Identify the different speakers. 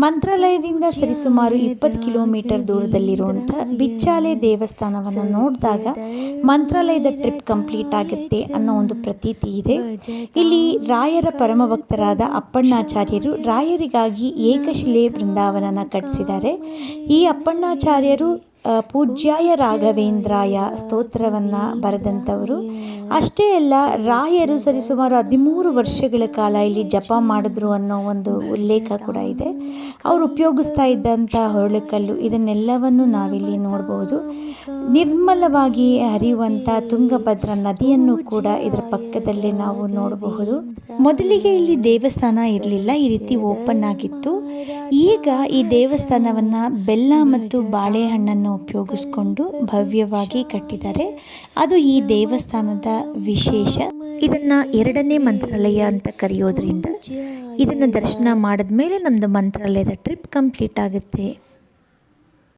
Speaker 1: ಮಂತ್ರಾಲಯದಿಂದ ಸರಿಸುಮಾರು 20 ಕಿಲೋಮೀಟರ್ ದೂರದಲ್ಲಿರುವಂಥ ಬಿಚ್ಚಾಲೆ ದೇವಸ್ಥಾನವನ್ನು ನೋಡಿದಾಗ ಮಂತ್ರಾಲಯದ ಟ್ರಿಪ್ ಕಂಪ್ಲೀಟ್ ಆಗುತ್ತೆ ಅನ್ನೋ ಒಂದು ಪ್ರತೀತಿ ಇದೆ. ಇಲ್ಲಿ ರಾಯರ ಪರಮಭಕ್ತರಾದ ಅಪ್ಪಣ್ಣಾಚಾರ್ಯರು ರಾಯರಿಗಾಗಿ ಏಕಶಿಲೆ ಬೃಂದಾವನನ ಕಟ್ಟಿಸಿದ್ದಾರೆ. ಈ ಅಪ್ಪಣ್ಣಾಚಾರ್ಯರು ಪೂಜ್ಯಾಯ ರಾಘವೇಂದ್ರಾಯ ಸ್ತೋತ್ರವನ್ನು ಬರೆದಂಥವರು. ಅಷ್ಟೇ ಅಲ್ಲ, ರಾಯರು ಸರಿಸುಮಾರು 13 ವರ್ಷಗಳ ಕಾಲ ಇಲ್ಲಿ ಜಪ ಮಾಡಿದ್ರು ಅನ್ನೋ ಒಂದು ಉಲ್ಲೇಖ ಕೂಡ ಇದೆ. ಅವರು ಉಪಯೋಗಿಸ್ತಾ ಇದ್ದಂಥ ಹೊರಳುಕಲ್ಲು, ಇದನ್ನೆಲ್ಲವನ್ನು ನಾವಿಲ್ಲಿ ನೋಡ್ಬೋದು. ನಿರ್ಮಲವಾಗಿ ಹರಿಯುವಂಥ ತುಂಗಭದ್ರಾ ನದಿಯನ್ನು ಕೂಡ ಇದರ ಪಕ್ಕದಲ್ಲೇ ನಾವು ನೋಡಬಹುದು. ಮೊದಲಿಗೆ ಇಲ್ಲಿ ದೇವಸ್ಥಾನ ಇರಲಿಲ್ಲ, ಈ ರೀತಿ ಓಪನ್ ಆಗಿತ್ತು. ಈಗ ಈ ದೇವಸ್ಥಾನವನ್ನು ಬೆಲ್ಲ ಮತ್ತು ಬಾಳೆಹಣ್ಣನ್ನು ಉಪಯೋಗಿಸ್ಕೊಂಡು ಭವ್ಯವಾಗಿ ಕಟ್ಟಿದ್ದಾರೆ. ಅದು ಈ ದೇವಸ್ಥಾನದ ವಿಶೇಷ. ಇದನ್ನು 2ನೇ ಮಂತ್ರಾಲಯ ಅಂತ ಕರೆಯೋದ್ರಿಂದ ಇದನ್ನು ದರ್ಶನ ಮಾಡಿದ ಮೇಲೆ ನಮ್ಮದು ಮಂತ್ರಾಲಯದ ಟ್ರಿಪ್ ಕಂಪ್ಲೀಟ್ ಆಗುತ್ತೆ.